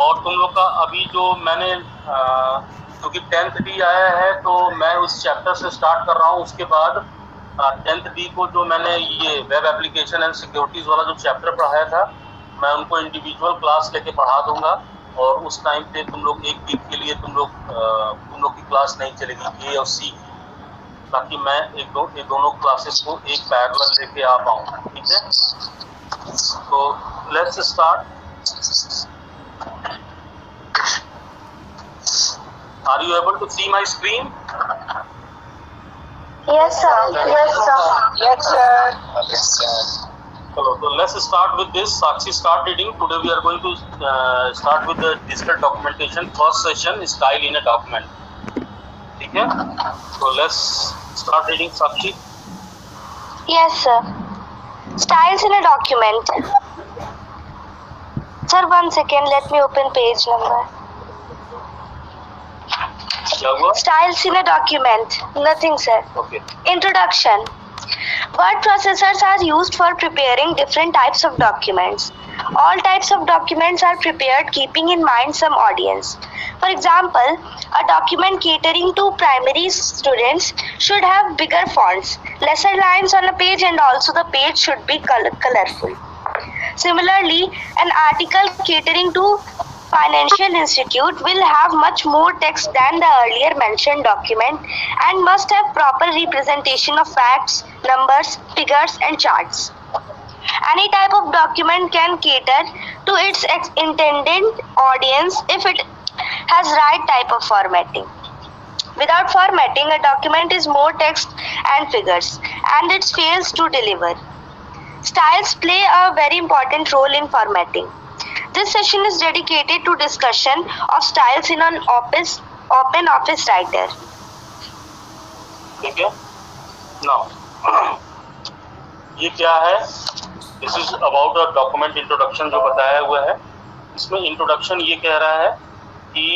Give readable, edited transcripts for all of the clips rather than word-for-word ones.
और तुम लोग का अभी जो मैंने क्योंकि 10th डी आया है तो मैं उस चैप्टर से स्टार्ट कर रहा हूँ। उसके बाद 10th डी को जो मैंने ये वेब एप्लीकेशन एंड सिक्योरिटीज वाला जो चैप्टर पढ़ाया था, मैं उनको इंडिविजुअल क्लास लेके पढ़ा दूंगा। और उस टाइम पे तुम लोग एक वीक के लिए तुम लोग की क्लास नहीं चलेगी ए और सी, ताकि मैं एक दोनों क्लासेस को एक पैरेलल लेके आ पाऊँ। ठीक है, तो let's start. Are you able to see my screen? Yes, sir. Yes, sir. Yes, sir. Yes, sir. So let's start with this. Sakshi, start reading. Today we are going to start with the digital documentation. First session is style in a document. ठीक है? So let's start reading, Sakshi. Yes, sir. Styles in a document. Sir, 1 second. Let me open page number. क्या हुआ? Styles in a document. Nothing, sir. Okay. Introduction. Word processors are used for preparing different types of documents. All types of documents are prepared keeping in mind some audience. For example, a document catering to primary students should have bigger fonts, lesser lines on a page, and also the page should be colorful. Similarly, an article catering to financial institute will have much more text than the earlier mentioned document and must have proper representation of facts, numbers, figures, and charts. Any type of document can cater to its intended audience if it has right type of formatting. Without formatting, a document is more text and figures, and it fails to deliver. Styles play a very important role in formatting. This session is dedicated to discussion of styles in an open office writer. ठीक है? Now, ये क्या है? This is about a document introduction जो बताया हुआ है। इसमें इंट्रोडक्शन ये कह रहा है कि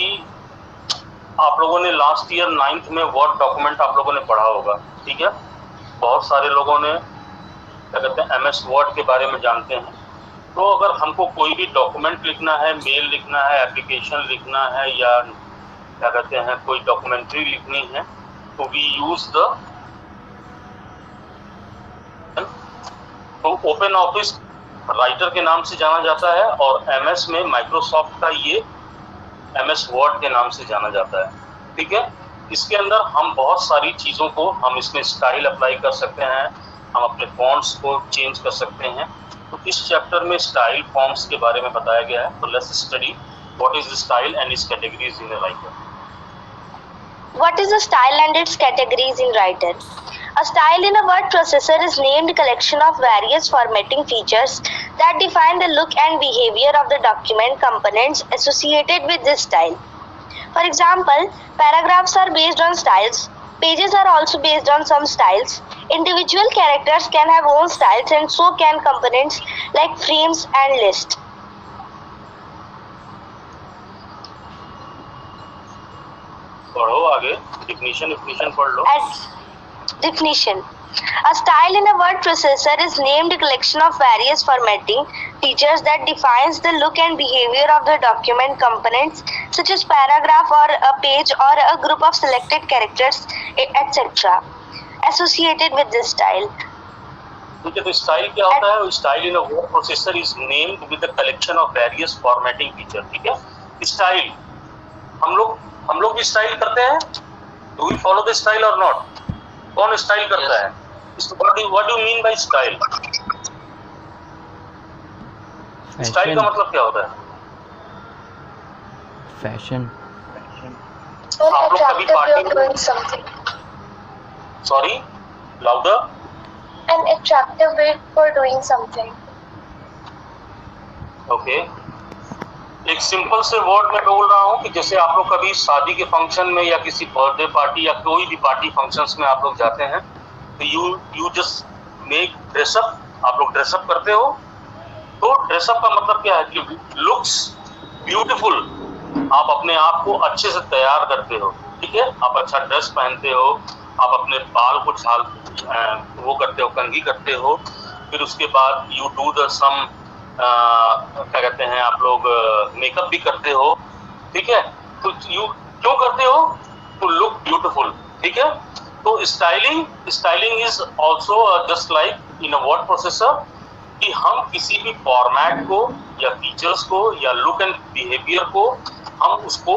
आप लोगों ने लास्ट ईयर 9th में वर्ड डॉक्यूमेंट आप लोगों ने पढ़ा होगा। ठीक है, बहुत सारे लोगों ने क्या कहते हैं MS वर्ड के बारे में जानते हैं। तो अगर हमको कोई भी डॉक्यूमेंट लिखना है, मेल लिखना है, एप्लीकेशन लिखना है, या क्या कहते हैं कोई डॉक्यूमेंट्री लिखनी है, तो वी यूज द तो ओपन ऑफिस राइटर के नाम से जाना जाता है, और MS में माइक्रोसॉफ्ट का ये MS वर्ड के नाम से जाना जाता है। ठीक है, इसके अंदर हम बहुत सारी चीज़ों को हम इसमें स्टाइल अप्लाई कर सकते हैं, हम अपने फॉन्ट्स को चेंज कर सकते हैं। तो इस चैप्टर में स्टाइल फॉर्म्स के बारे में बताया गया है। तो let's study what is style and it's categories in a writer. What is a style and its categories in writer? A style in a word processor is named collection of various formatting features that define the look and behavior of the document components associated with this style. For example, paragraphs are based on styles. Pages are also based on some styles. Individual characters can have own styles, and so can components like frames and lists. पढ़ो आगे, definition पढ़ लो। Definition. A style in a word processor is named a collection of various formatting features that defines the look and behavior of the document components, such as paragraph or a page or a group of selected characters, etc. associated with this style. ठीक है, तो style क्या होता है? Style in a word processor is named with the collection of various formatting feature. ठीक है, style हम लोग भी स्टाइल करते हैं। Do we follow the style or not? कौन स्टाइल करता है? What do mean by style? Style का मतलब क्या होता है? फैशन। आप लोग कभी party sorry louder An attractive way for doing something. Okay, एक सिंपल से वर्ड में बोल रहा हूँ कि जैसे आप लोग कभी शादी के फंक्शन में या किसी बर्थडे पार्टी या कोई भी पार्टी फंक्शंस में आप लोग जाते हैं, तो यू जस्ट मेक ड्रेसअप, आप लोग ड्रेसअप करते हो। तो ड्रेसअप का मतलब क्या है कि लुक्स ब्यूटीफुल, आप अपने आप को अच्छे से तैयार करते हो। ठीक है, आप अच्छा ड्रेस पहनते हो, आप अपने बाल को वो करते हो, कंघी करते हो, फिर उसके बाद यू डू द सम क्या कहते हैं आप लोग मेकअप भी करते हो, ठीक है, तो यू क्यों करते हो? टू लुक ब्यूटीफुल, ठीक है। तो styling is also just like in a word processor, कि हम किसी भी फॉर्मेट को या फीचर्स को या लुक एंड बिहेवियर को हम उसको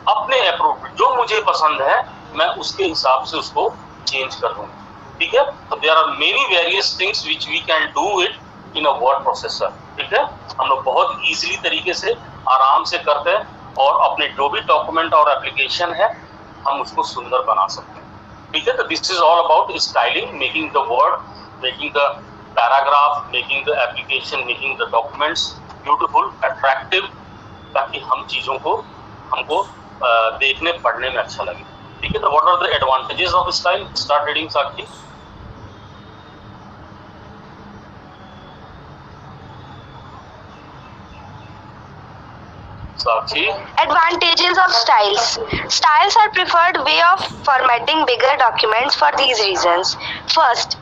अपने अप्रोप्रिएट, जो मुझे पसंद है मैं उसके हिसाब से उसको चेंज कर दूँ, ठीक है। तो there are many various things which we can do it in a word processor, ठीक है। हम लोग बहुत इजीली तरीके से आराम से करते हैं और अपने जो भी डॉक्यूमेंट और एप्लीकेशन है हम उसको सुंदर बना सकते हैं, ठीक है। तो this is all about styling, making the word, making the paragraph, making the application, making the documents beautiful, attractive, ताकि हम चीज़ों को हमको देखने पढ़ने में अच्छा लगे, ठीक है। तो what are the advantages of style? Start reading Sakshi. Advantages of styles. Styles are preferred way of formatting bigger documents for these reasons. First,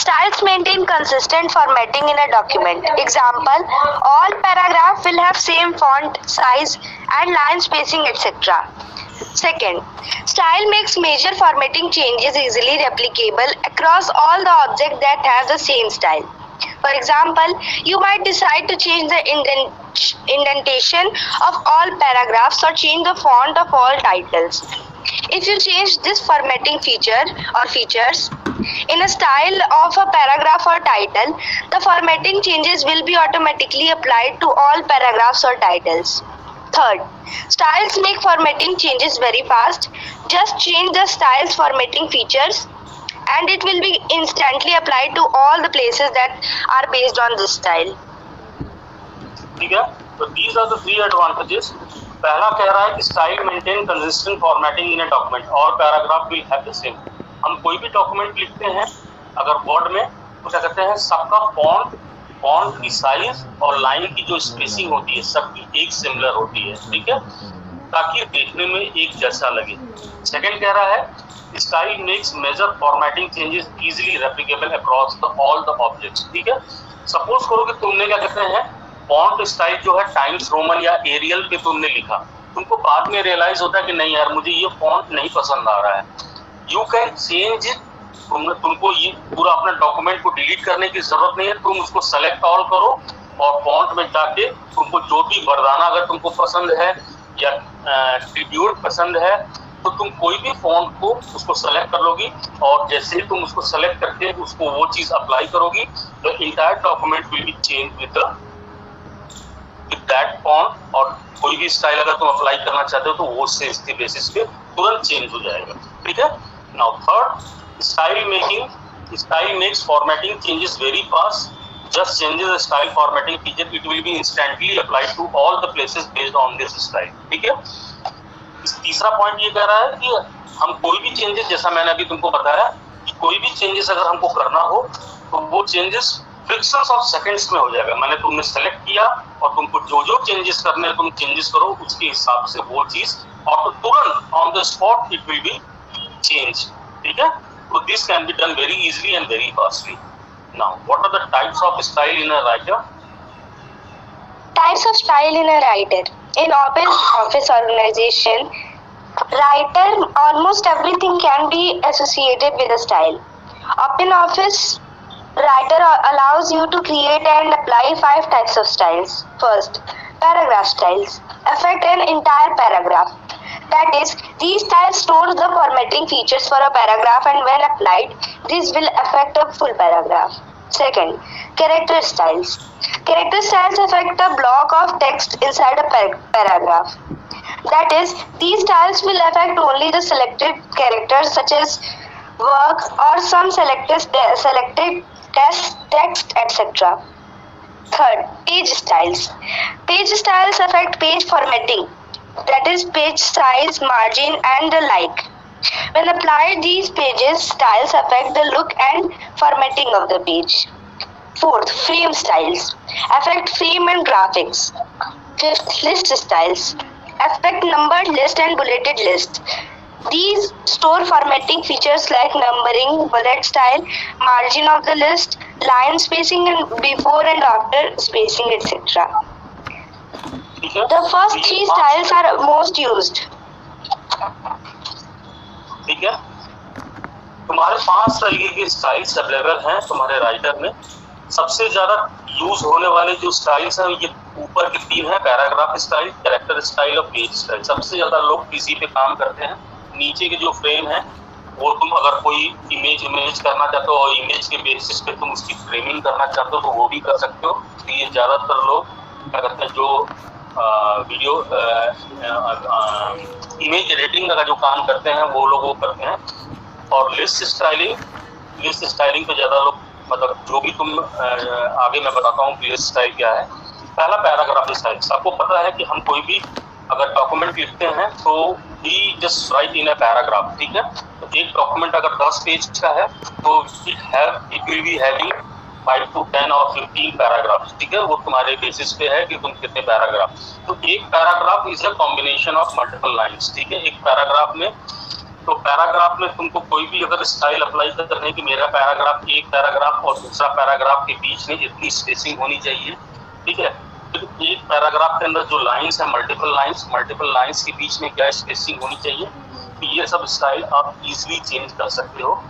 styles maintain consistent formatting in a document. Example, all paragraph will have same font size and line spacing, etc. Second, style makes major formatting changes easily replicable across all the objects that have the same style. For example, you might decide to change the indentation of all paragraphs or change the font of all titles. If you change this formatting feature or features in a style of a paragraph or title, the formatting changes will be automatically applied to all paragraphs or titles. Third, styles make formatting changes very fast. Just change the style's formatting features and it will be instantly applied to all the places that are based on this style. ठीक है, तो these are the three advantages. पहला कह रहा है कि style maintain consistent formatting in a document और paragraph will have the same. हम कोई भी डॉक्यूमेंट लिखते हैं अगर वर्ड में, तो क्या कहते हैं, सबका फॉन्ट की साइज और लाइन की जो स्पेसिंग होती है सबकी एक सिमिलर होती है, ठीक है, ताकि देखने में एक जैसा लगे। सेकंड कह रहा है style makes major formatting changes easily replicable across the all the objects, ठीक है। सपोज करो कि तुमने क्या कहते हैं फॉन्ट स्टाइल जो है टाइम्स रोमन या एरियल पे तुमने लिखा, तुमको बाद में रियलाइज होता है कि नहीं यार मुझे ये फॉन्ट नहीं पसंद आ रहा है, यू कैन चेंज इट। तुमको ये पूरा अपना डॉक्यूमेंट को डिलीट करने की जरूरत नहीं है, तुम उसको सेलेक्ट ऑल करो और फॉन्ट में जाके तुमको जो भी वरदाना अगर तुमको पसंद है या ट्रिब्यूट पसंद है तो तुम कोई भी फॉन्ट को उसको सेलेक्ट कर लोगी और जैसे ही तुम उसको सेलेक्ट करके उसको वो चीज अप्लाई करोगी तो entire document will be change with that font. और कोई भी स्टाइल अगर तुम अप्लाई करना चाहते हो तो वो से इसके बेसिस पे तुरंत चेंज हो जाएगा, ठीक है। Now third, style makes formatting changes very fast. Just changes the style formatting feature, it will be instantly applied to all the places based on this style, ठीक है। तीसरा पॉइंट ये कह रहा है कि हम कोई भी चेंजेस, जैसा मैंने अभी तुमको बताया कि कोई भी चेंजेस अगर हमको करना हो तो वो चेंजेस फ्रिक्शंस ऑफ सेकंड्स में हो जाएगा। मैंने तुमने सेलेक्ट किया और तुमको जो जो चेंजेस करने तुम चेंजेस करो उसके हिसाब से वो चीज और तुरंत on the spot it will be change, ठीक है। तो this can be done very easily and very fastly. Now, what are the types of style in a writer? Types of style in a writer. In office organization, writer, almost everything can be associated with a style. Open office, writer allows you to create and apply 5 types of styles. First, paragraph styles. Affect an entire paragraph. That is, these styles store the formatting features for a paragraph and when applied, this will affect a full paragraph. Second, character styles. Character styles affect a block of text inside a paragraph. That is, these styles will affect only the selected characters such as work or some selected text, etc. Third, page styles. Page styles affect page formatting. That is, page size, margin and the like. When applied, these pages styles affect the look and formatting of the page. Fourth, frame styles affect frame and graphics. Fifth, list styles affect numbered list and bulleted list. These store formatting features like numbering, bullet style, margin of the list, line spacing and before and after spacing, etc. The first three styles are most used. ठीक है, तुम्हारे 5 तरीके के styles available हैं तुम्हारे writer में। सबसे ज्यादा यूज होने वाले जो स्टाइल्स हैं ये ऊपर के 3 हैं, पैराग्राफ स्टाइल, कैरेक्टर स्टाइल और पेज स्टाइल। सबसे ज्यादा लोग पीसी पे काम करते हैं। नीचे के जो फ्रेम है वो तुम अगर कोई इमेज करना चाहते हो और इमेज के बेसिस पे तुम उसकी फ्रेमिंग करना चाहते हो तो वो भी कर सकते हो। तो ये ज्यादातर लोग क्या करते हैं, जो वीडियो इमेज एडिटिंग का जो काम करते हैं वो लोग वो करते हैं। और लिस्ट स्टाइलिंग पे ज्यादा लोग, मतलब जो भी तुम आगे मैं बताता हूँ लिस्ट स्टाइल क्या है। पहला पैराग्राफ स्टाइल। आपको पता है कि हम कोई भी अगर डॉक्यूमेंट लिखते हैं तो we just write in a paragraph, ठीक है। तो एक डॉक्यूमेंट अगर 10 पेज का है तो it will be having 5 to 10 और 15 पैराग्राफ, ठीक है। वो तुम्हारे बेसिस पे है कि तुम कितने पैराग्राफ। तो एक paragraph is a combination of multiple lines, ठीक है। एक पैराग्राफ में, तो पैराग्राफ में तुमको कोई भी अगर स्टाइल अप्लाई करने की, मेरा पैराग्राफ, एक पैराग्राफ और दूसरा पैराग्राफ के बीच में इतनी स्पेसिंग होनी चाहिए, ठीक है। तो एक पैराग्राफ के अंदर जो लाइंस है, मल्टीपल लाइंस के बीच में क्या स्पेसिंग होनी चाहिए, तो ये सब स्टाइल आप इजीली चेंज कर सकते हो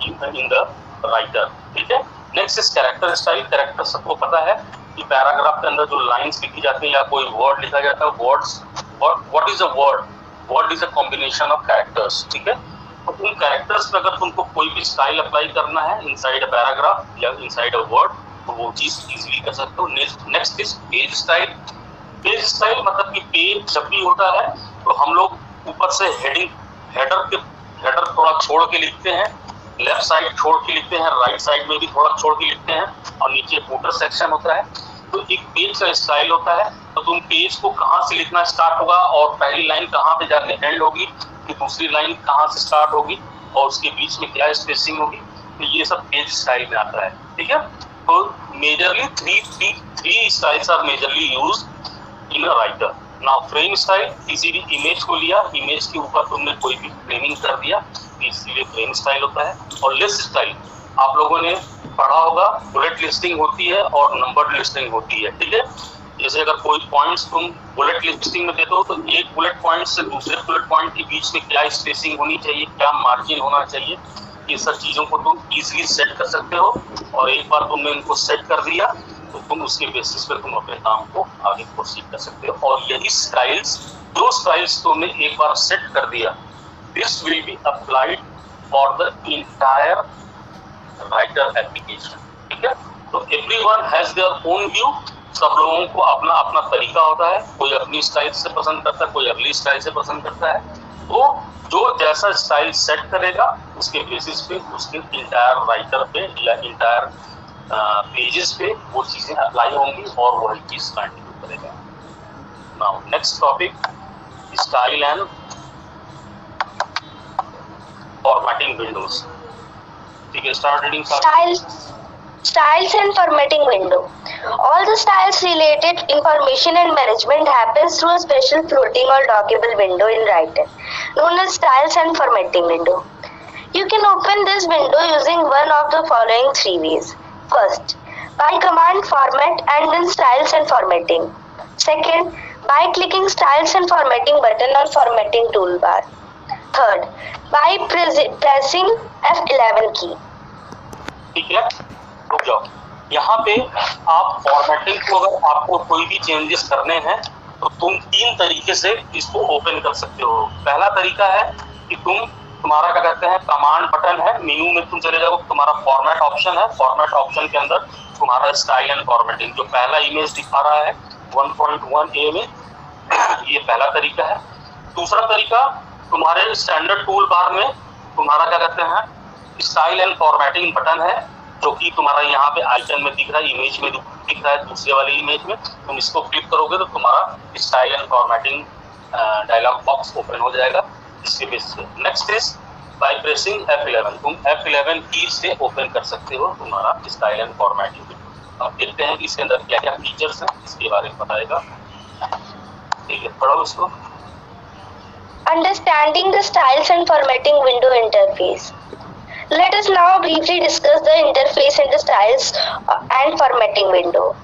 इन द राइटर, ठीक है। Next is character style. Character सबको पता है कि पैराग्राफ के अंदर जो लाइंस लिखी जाती है या कोई वर्ड लिखा जाता है, what is a word? Word is a combination of characters, ठीक है। तो उन कैरेक्टर्स पे अगर तुमको कोई भी स्टाइल अप्लाई करना है इनसाइड अ पैराग्राफ या इनसाइड अ वर्ड तो वो चीज इजीली कर सकते हो। Next is page style. Page style मतलब कि पेज जब भी होता है तो हम लोग ऊपर से हेडर थोड़ा छोड़ के लिखते हैं, लेफ्ट साइड छोड़ के लिखते हैं, राइट साइड में भी थोड़ा छोड़ के लिखते हैं और नीचे फुटर सेक्शन होता है। तो एक पेज का स्टाइल होता है, तो तुम पेज को कहाँ से लिखना स्टार्ट होगा और पहली लाइन कहाँ पे जाके एंड होगी, कि दूसरी लाइन कहाँ से स्टार्ट होगी और उसके बीच में क्या स्पेसिंग होगी, तो ये सब पेज स्टाइल में आता है, ठीक है। तो majorly three styles are majorly used in a writer. Now frame style, किसी भी इमेज को लिया, इमेज के ऊपर तुमने कोई भी फ्रेमिंग कर दिया, इसलिए फ्रेम स्टाइल होता है। और लिस्ट स्टाइल आप लोगों ने पढ़ा होगा, बुलेट लिस्टिंग होती है और नंबर्ड लिस्टिंग होती है, ठीक है। जैसे अगर कोई पॉइंट्स तुम बुलेट लिस्टिंग में देते हो तो एक बुलेट पॉइंट से दूसरे बुलेट पॉइंट के बीच में क्या स्पेसिंग होनी चाहिए, क्या मार्जिन होना चाहिए, ये सब चीजों को तुम इजीली सेट कर सकते हो। और एक बार तुमने इनको सेट कर दिया तो तुम उसके बेसिस पे तुम अपने काम को आगे प्रोसीड कर सकते हो। और यही स्टाइल्स, जो स्टाइल्स तुमने एक बार सेट कर दिया, this will be applied for the entire writer application, ठीक है। तो everyone has their own view. सब लोगों को अपना अपना तरीका होता है, कोई अपनी स्टाइल से पसंद करता है, कोई अगली स्टाइल से पसंद करता है। तो जो जैसा स्टाइल सेट करेगा उसके बेसिस पे उसके इंटायर राइटर पे या इंटायर पेजेस पे वो चीजें अप्लाई होंगी और वही चीज कंटिन्यू करेगा। Now next topic, style and formatting Windows, ठीक है। Start reading. Styles and formatting window. All the styles related information and management happens through a special floating or dockable window in Writer, known as styles and formatting window. You can open this window using one of the following 3 ways. First, by command format and then styles and formatting. Second, by clicking styles and formatting button on formatting toolbar. Third, by pressing F11 key. ठीक है, रुक जाओ। यहाँ पे आप formatting को अगर आपको कोई भी चेंजेस करने हैं तो तुम 3 तरीके से इसको ओपन कर सकते हो। पहला तरीका है कि तुम्हारा क्या कहते हैं, कमांड बटन है, मेन्यू में तुम चले जाओ, तुम्हारा फॉर्मेट ऑप्शन है, फॉर्मेट ऑप्शन के अंदर तुम्हारा स्टाइल एंड फॉर्मेटिंग, जो पहला इमेज दिखा रहा है 1.1a में, ये पहला तरीका है। दूसरा तरीका, तुम्हारे स्टैंडर्ड टूल बार में तुम्हारा क्या कहते हैं, स्टाइल एंड फॉर्मेटिंग बटन है, जो कि तुम्हारा यहाँ पे आइकन में दिख रहा है, इमेज में दिख रहा है, दूसरे वाली इमेज में तुम इसको क्लिक करोगे तो तुम्हारा style and formatting dialog box open हो जाएगा इसके बेस पे। Next is by pressing F11, तुम F11 की से ओपन कर सकते हो तुम्हारा स्टाइल एंड फॉर्मेटिंग। अब देखते हैं कि इसके अंदर क्या क्या फीचर्स हैं, इसके बारे में बताएगा, ठीक है। पढ़ो इसको। Understanding the styles and formatting window interface. Let us now briefly discuss the interface in the styles and formatting window.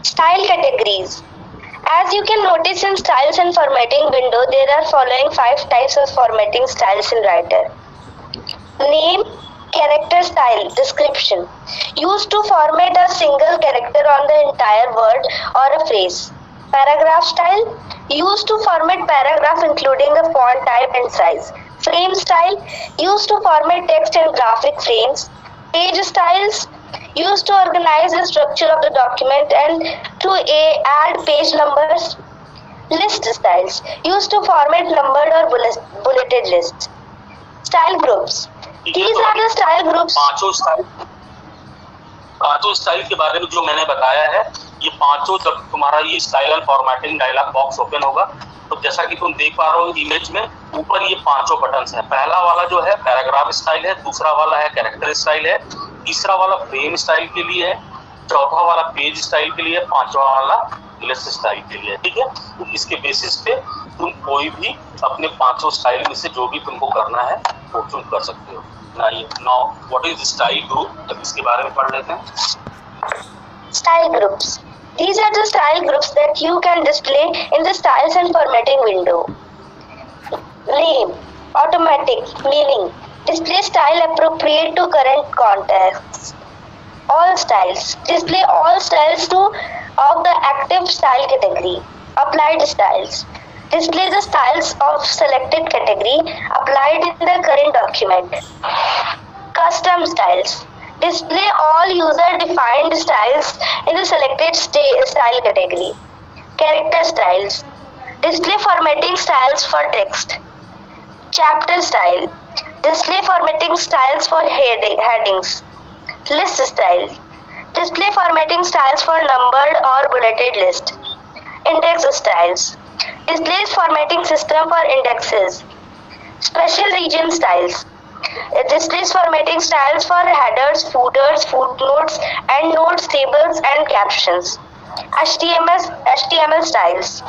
Style categories. As you can notice in styles and formatting window, there are following 5 types of formatting styles in Writer. Name, character style, description. Used to format a single character on the entire word or a phrase. Paragraph style. Used to format paragraph including the font type and size. Frame style. Used to format text and graphic frames. Page styles. Used to organize the structure of the document and to add page numbers. List styles. Used to format numbered or bulleted lists. Style groups. These are the style groups. पांचों style के बारे में जो मैंने बताया है, ये पांचों जब तुम्हारा ये style and formatting dialog box open होगा तो जैसा कि तुम देख पा रहे हो इमेज में ऊपर ये पांचों बटन्स हैं। पहला वाला जो है पैराग्राफ स्टाइल है, दूसरा वाला है कैरेक्टर स्टाइल है, तीसरा वाला फ्रेम स्टाइल के लिए है, चौथा वाला पेज स्टाइल के लिए, पांचवा वाला लिस्ट स्टाइल के लिए। ठीक है, तो इसके बेसिस पे तुम कोई भी अपने पांचों स्टाइल में से जो भी तुमको करना है वो चूज कर सकते हो। Now what is style group, अब इसके बारे में पढ़ लेते हैं। Style groups. These are the style groups that you can display in the styles and formatting window. Name, automatic, meaning, display style appropriate to current context. All styles, display all styles of the active style category. Applied styles, display the styles of selected category applied in the current document. Custom styles, display all user-defined styles in the selected style category. Character styles, display formatting styles for text. Chapter style, display formatting styles for headings. List style, display formatting styles for numbered or bulleted list. Index styles, displays formatting system for indexes. Special region styles, displays formatting styles for headers, footers, footnotes, and notes, tables, and captions. HTML styles,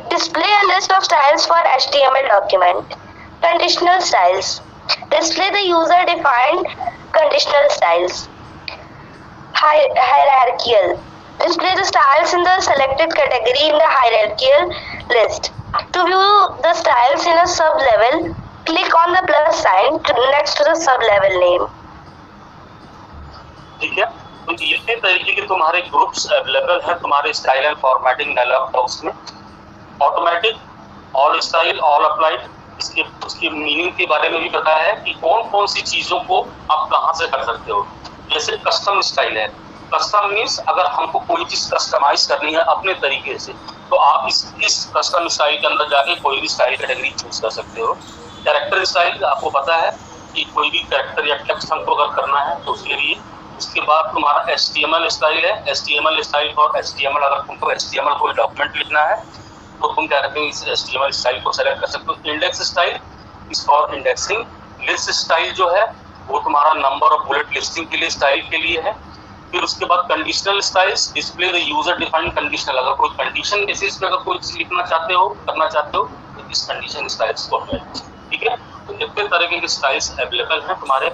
display a list of styles for HTML document. Conditional styles, display the user-defined conditional styles. Hierarchical, display the styles in the selected category in the hierarchical list. To view the styles in a sub-level, click on the plus sign next to the sub-level name. ठीक है, तो ये तरीके के तुम्हारे groups available है तुम्हारे style and formatting dialog box में। Automatic, all style, all applied, उसकी मीनिंग के बारे में भी बताया है कि कौन कौन सी चीजों को आप कहाँ से कर सकते हो। जैसे कस्टम स्टाइल है, कस्टम मीन्स अगर हमको कोई चीज कस्टमाइज करनी है अपने तरीके से तो आप इस कस्टम स्टाइल के अंदर जाके कोई भी स्टाइल कैटेगरी चूज कर सकते हो। कैरेक्टर स्टाइल, आपको पता है कि कोई भी कैरेक्टर या टेक्स्ट हमको अगर करना है तो उसके लिए। उसके बाद तुम्हारा HTML स्टाइल है, HTML स्टाइल फॉर HTML, अगर तुमको HTML कोई डॉक्यूमेंट लिखना है तो तुम क्या करते हो इस HTML स्टाइल को सेलेक्ट कर सकते हो। Index style is for indexing. List style जो है वो तुम्हारा नंबर और बुलेट लिस्टिंग के लिए स्टाइल के लिए है। फिर उसके बाद conditional styles, display the user defined conditional, अगर कोई कंडीशन बेसिस पे अगर कोई चीज लिखना चाहते हो करना चाहते हो तो इस कंडीशन स्टाइल्स को अप्लाई। ठीक है, तो इतने तरह के स्टाइल्स अवेलेबल हैं तुम्हारे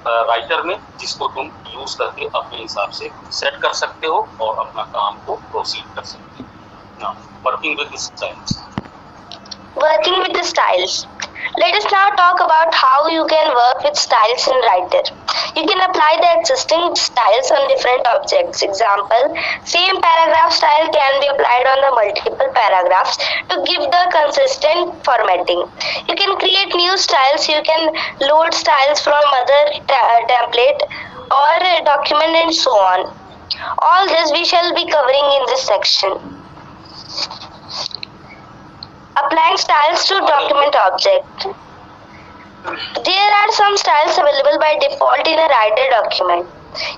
राइटर में जिसको तुम यूज करके अपने हिसाब से सेट कर सकते हो और अपना काम को प्रोसीड कर सकते हो। Now working with styles. Working with the styles. Let us now talk about how you can work with styles in Writer. You can apply the existing styles on different objects. Example, same paragraph style can be applied on the multiple paragraphs to give the consistent formatting. You can create new styles. You can load styles from other template or document and so on. All this we shall be covering in this section. Applying styles to document object. There are some styles available by default in a Writer document.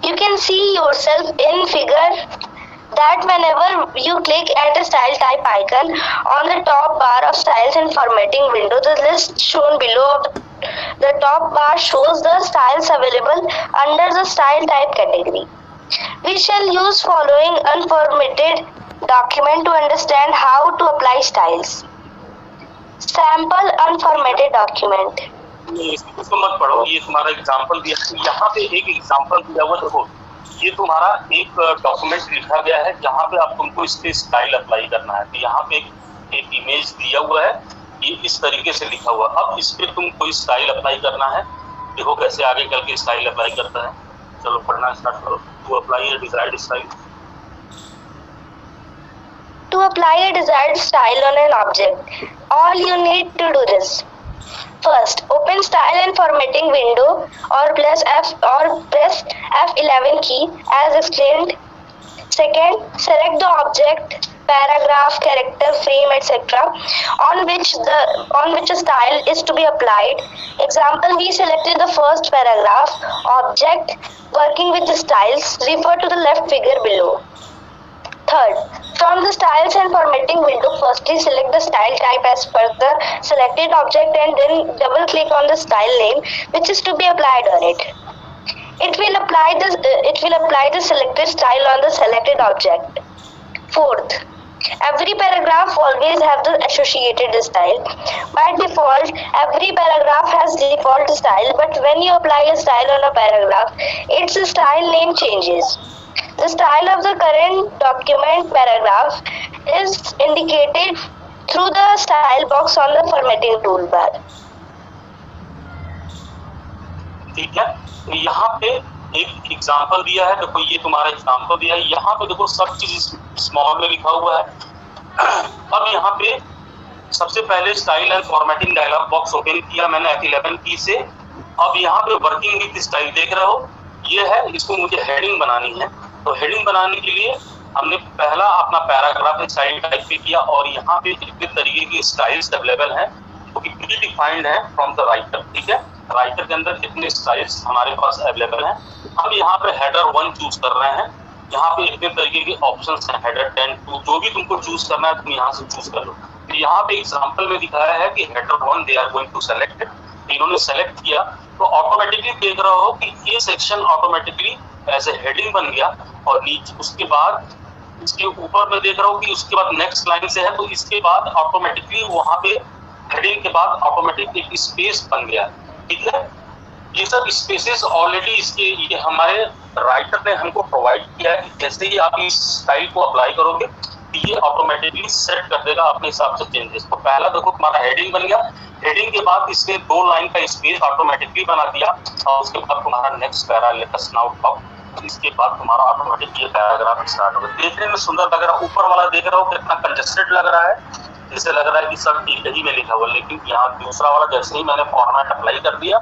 You can see yourself in figure that whenever you click at a style type icon on the top bar of styles and formatting window, the list shown below the top bar shows the styles available under the style type category. We shall use following unformatted document to understand how to apply styles. Sample unformatted document. इसको मत पढ़ो, ये तुम्हारा example दिया, यहाँ पे एक example दिया हुआ, देखो ये तुम्हारा एक डॉक्यूमेंट लिखा गया है जहाँ पे आप तुमको इस पे स्टाइल अप्लाई करना है। तो यहाँ पे एक इमेज दिया हुआ है, ये इस तरीके से लिखा हुआ। अब इस पे तुम कोई स्टाइल अप्लाई करना है, देखो कैसे आगे चल के स्टाइल अप्लाई करता है। चलो पढ़ना स्टार्ट करो। To apply a desired style. To apply a desired style on an object, all you need to do this. First, open Style and Formatting window or press F11 key as explained. Second, select the object, paragraph, character, frame, etc. on which a style is to be applied. Example, we selected the first paragraph. Object working with the styles, refer to the left figure below. Third, from the Styles and Formatting window, firstly select the style type as per the selected object and then double click on the style name which is to be applied on it. It will apply the selected style on the selected object. Fourth, every paragraph always have the associated style. By default, every paragraph has default style, but when you apply a style on a paragraph, its style name changes. The style of the current document paragraph is indicated through the style box on the formatting toolbar. ठीक है, तो यहाँ पे एक example दिया है, देखो ये तुम्हारा एग्जांपल दिया है। यहाँ पे देखो सब चीज स्मॉल में लिखा हुआ है। अब यहाँ पे सबसे पहले style and formatting dialog box open किया मैंने F11 की से। अब यहाँ पे वर्किंग विद स्टाइल देख रहे हो, ये है, इसको मुझे हेडिंग बनानी है। तो हेडिंग बनाने के लिए हमने पहला अपना पैराग्राफ स्टाइल टाइप पे किया और यहाँ पे कितने तरीके की स्टाइल्स अवेलेबल हैं जो कि प्री डिफाइंड है फ्रॉम द राइटर। ठीक है, राइटर के अंदर कितने स्टाइल्स हमारे पास अवेलेबल हैं। हम यहाँ पे हेडर 1 चूज कर रहे हैं। यहाँ पे इतने तरीके के ऑप्शंस हैं, हेडर 10, 2, जो भी तुमको चूज करना है तुम यहाँ से चूज कर लो। तो यहाँ पे एग्जाम्पल में दिखाया है कि header 1 they are going to select. इन्होंने सेलेक्ट किया तो ऑटोमेटिकली देख रहा हो कि ये सेक्शन ऑटोमेटिकली ऐसे हेडिंग बन गया और नीचे उसके बाद इसके ऊपर में देख रहा हूँ कि उसके बाद नेक्स्ट लाइन से है, तो इसके बाद ऑटोमेटिकली वहां पे हेडिंग के बाद ऑटोमेटिक एक स्पेस बन गया। ठीक है, ये सब स्पेसेस ऑलरेडी ये हमारे राइटर ने हमको प्रोवाइड किया है। जैसे ही आप इस स्टाइल को अप्लाई करोगे ये ऑटोमेटिकली सेट कर देगा अपने हिसाब से चेंजेस। तो पहला देखो तुम्हारा हेडिंग बन गया, हेडिंग के बाद इसने 2 लाइन का स्पेस ऑटोमेटिकली बना दिया और उसके बाद तुम्हारा next para let us now talk, इसके बाद तुम्हारा ऑटोमेटिक ये पैराग्राफ स्टार्ट होगा। देखने में सुंदर लग रहा है, ऊपर वाला देख रहा हो कितना कंजेस्टेड लग रहा है, जैसे लग रहा है कि सब एक ही में लिखा हुआ, लेकिन यहाँ दूसरा वाला जैसे ही मैंने फॉर्मेट अप्लाई कर दिया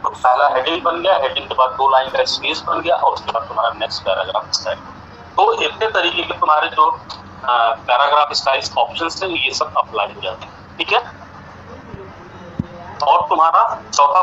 तो पहला हेडिंग बन गया, हेडिंग के बाद 2 लाइन का स्पेस बन गया और उसके बाद तुम्हारा नेक्स्ट पैराग्राफ स्टाइल। तो इतने तरीके के तुम्हारे जो पैराग्राफ स्टाइल्स ऑप्शंस हैं ये सब अप्लाई हो जाते हैं। ठीक है, और तुम्हारा चौथा